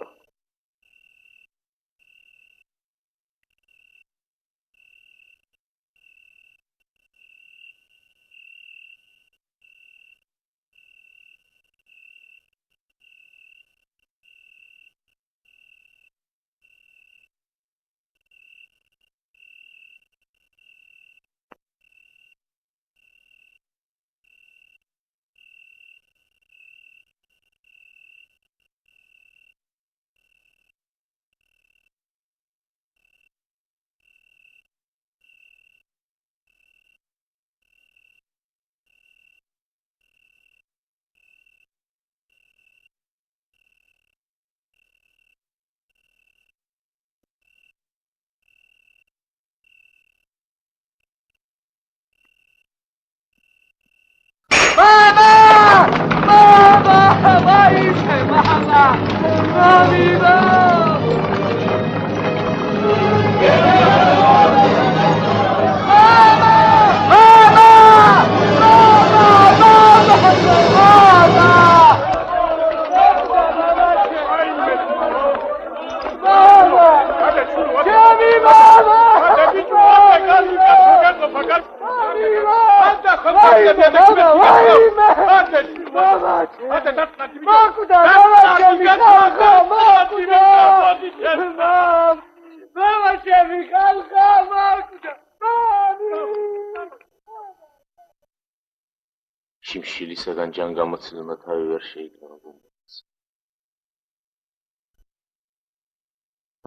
შიმშილისაგან ჯანგამოცილმა თავი ვერ შეიკრა გუმბათს.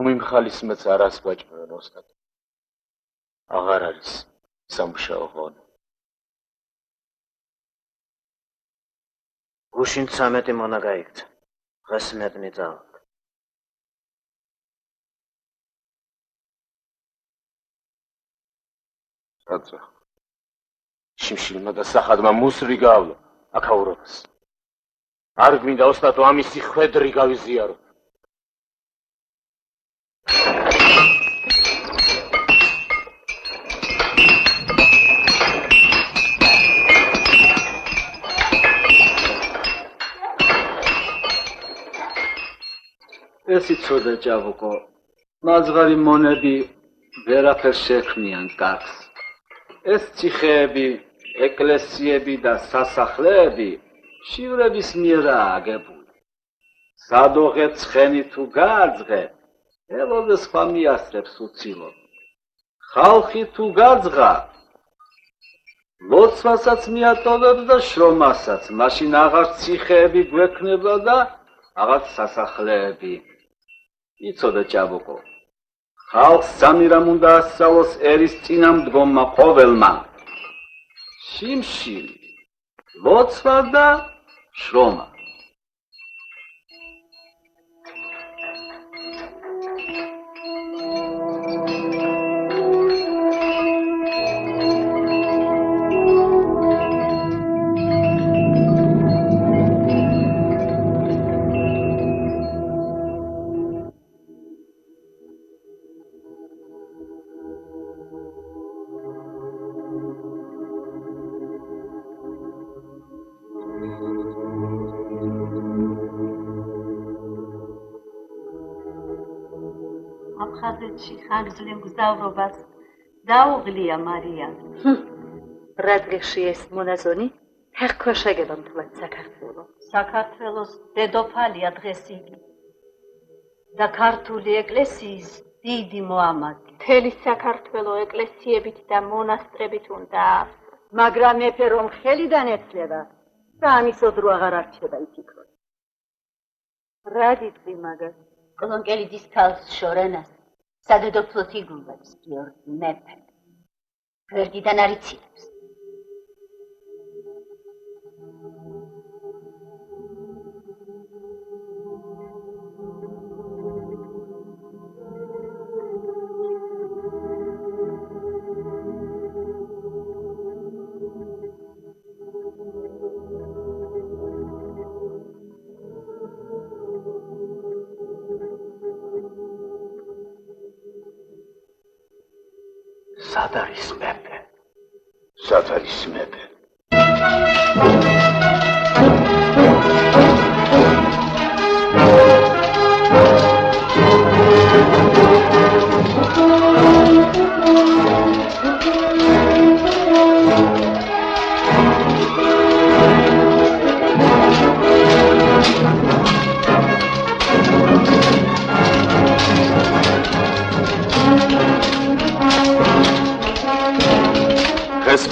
უმიმხალისმაც არას გვაჭმევენ ოსტატო. აღარ არის სამუშაო ღონე. გუშინ 13 მონა გაიქცა. დღეს მეტნი წავთ. აცა. შიმშილმა და სახადმა მუსრი გავლა აქაურობას. არ გვინდა ოსტატო ამისი ხვედრი გავიზიარო. ეს იცოდა ჭაბუკო, მაზღარი მონები ვერაფერს შექმნიან კარგს. ეს ციხეები, ეკლესიები და სასახლეები შივრების მიერაა აგებული. სადოღე ცხენი თუ გააძღე, ელოზე სხვა მიასწრებს უცილოდ. ხალხი თუ გაძღა, ლოცვასაც მიატოვებს და შრომასაც, მაშინ აღარ ციხეები გვექნება და აღარ სასახლეები. იცოდა ჭაბუკო, ხალხს სამი რამ უნდა ასწავლოს ერის წინამდგომმა ყოველმა: შიმშილი, ლოცვა და შრომა. აფხაზეთში ხანგრძლივ მგზავრობას დაუღლია მარია. რადგეში ეს მონაზონი ხერხვა შეგება მთლად საქართველო. საქართველოს დედოფალია დღეს იგი და ქართული ეკლესიის დიდი მოამაგი. მთელი საქართველო ეკლესიებით და მონასტრებით უნდა, მაგრამ მეფე რომ ხელიდან ეცლება და ამის ოდრო აღარ არჩება იფიქრო. რა დიდი მაგას კოლონკელიძის თავს შორენას სადედოფლოთ იგულებს გიორგი მეფე. გვერდიდან არ იცილებს. სად არის მეფე? სად არის მეფე?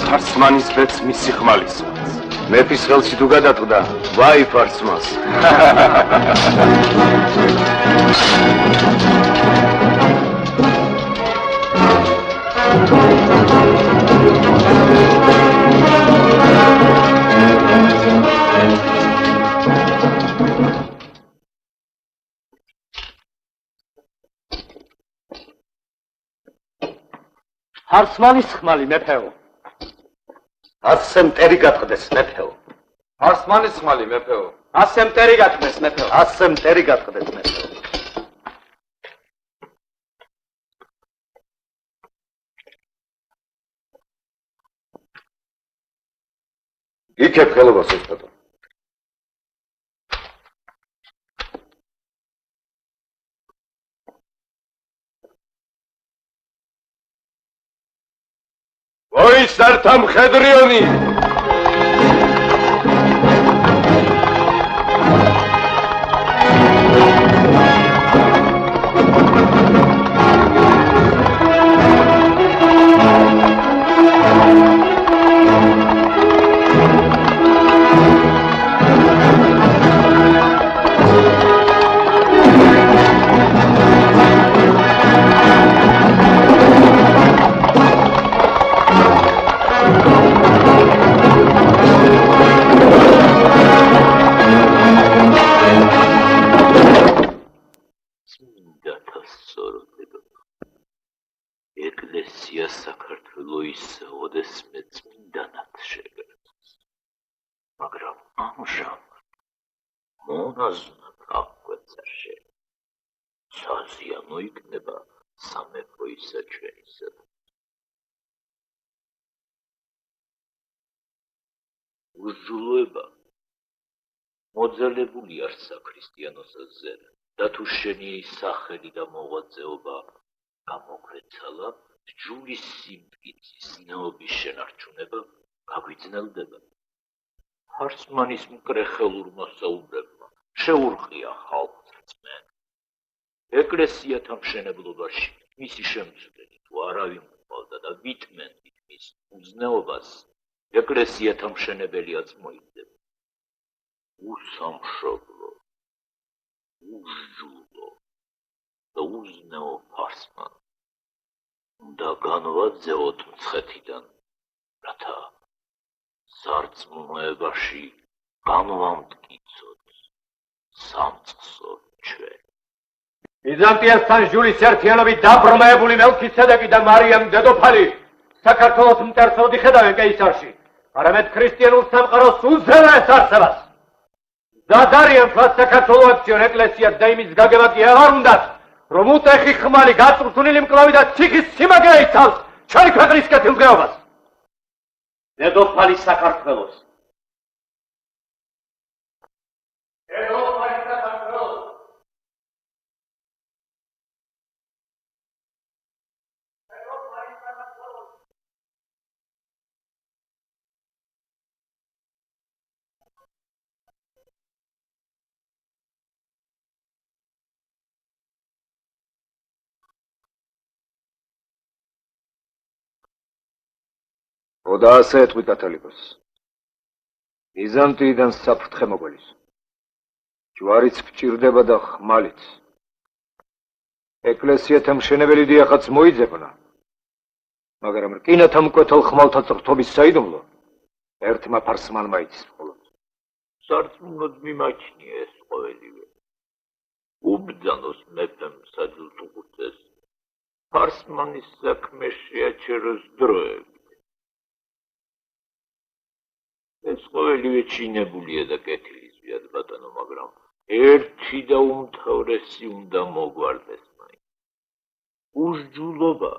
ფარსმანის ბეც მისი ხმალისმაც. მეფის ხელში თუ გადატყდა, ვაი ფარსმანს. ფარსმანის ხმალი მეფეო. ასე მტერი გატყდეს მეფეო. ფარსმანის ხმალი მეფეო. ასე მტერი გატყდეს მეფეო. ასე მტერი გატყდეს მეფეო. იქებ ხელობას ოსტატო. ოის დართა მხედრიონი! ეკლესია საქართველოს ოდესმე წმინდანად შეგერდოს. მაგრამ ამჟამად მონაზვნად აღკვეცა საზიანო იქნება სამეფოისა ჩვენისა. უზრუნველობა მოძალებული არ საქრისტიანოსა ზერა. და თუ შენი სახელი და მოღვაწეობა გამოგვეცალა, ჯულის სიმტკიცის ნეობის შენარჩუნება გაგვიძნელდება. ფარსმანის მკრეხელურმა საუბრებმა შეურყია ხალხს რწმენა. ეკლესიათა მშენებლობაში მისი შემცვლელი თუ არავინ ყავდა და ვითმენდით მის უზნეობას, ეკლესიათა მშენებელიაც მოიგდება. უსამშობლო, უსჯულო და უზნეო ფარსმან უნდა განვაძეოთ მცხეთიდან, რათა სარწმუნოებაში განვამტკიცოთ სამწყსო ჩვენ. ბიზანტიასთან ჟულის ერთიანობით დაბრმაებული მელქისედეკი და მარიამ დედოფალი საქართველოს მტერს ოდი ხედავენ კეისარში, არამედ ქრისტიანულ სამყაროს უზენაეს არსებას. დადარიან თქვათ საქართველოს აქციონ ეკლესიას და იმის გაგება კი აღარ უნდათ, რომ უტეხი ხმალი გაწვრთნილი მკლავი და ციხის სიმაგრე იცავს ჩვენი ქვეყნის კეთილდღეობას. დედოფალი საქართველოს. ოდა ასე ეთყვი კათალიკოსს. ბიზანტიიდან საფრთხე მოგველის. ჯვარიც გჭირდება და ხმალიც. ეკლესიათა მშენებელი დიახაც მოიძებნა. მაგრამ რკინათა მკვეთელ ხმალთა წრთობის საიდუმლო ერთმა ფარსმანმა იცის მხოლოდ. სარწმუნოდ მიმაჩნია ეს ყოველივე. უბრძანოს მეფემ საჯულს უღუცეს. ფარსმანის საქმე შეაჩეროს დროებით. ეს ყოველივე ჩინებულია და კეთილი ზვიად ბატონო, მაგრამ ერთი და უმთავრესი უნდა მოგვარდეს მაინც. უსჯულობა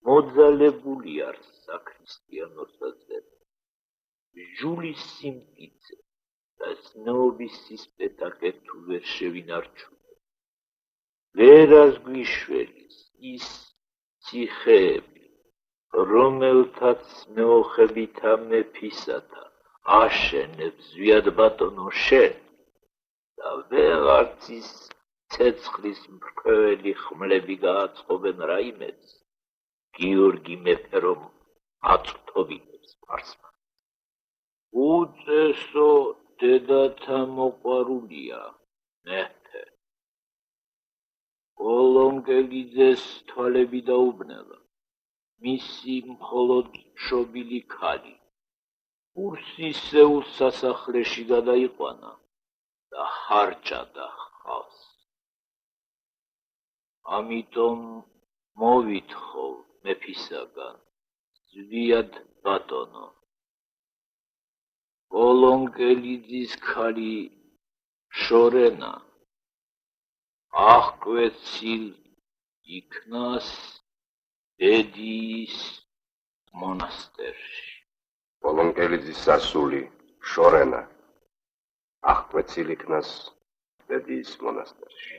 მოძალებული არ საქრისტიანოსაზე. ჟულის სიმტკიცე და სნობის სისპეტაკე თუ ვერ შევინარჩუნებ. ვერას გვიშველის ის ციხეები, რომელთაც მეოხებითა მეფისათა აშენებს ზვიად ბატონო შენ და ვეღარც ის ცეცხლის მრქვეველი ხმლები გააწყობენ რაიმეც, გიორგი მეფე რომ აწვთობინებს ფარსმანს. უწესო დედათა მოყვარულია მეფე. კოლონკელიძეს თვალები დაუბნელა. მისი მხოლოდ შობილი ქალი ურსისეუს სასახლეში გადაიყვანა და ხარჭადა ხავს. ამიტომ მოვითხოვ მეფისაგან ზვიად ბატონო, კოლონკელიძის ქალი შორენა აღკვეცილ იქნას დედიის მონასტერში. კოლონკელიძის სასული შორენა აღკვეცილ იქნას დედიის მონასტერში.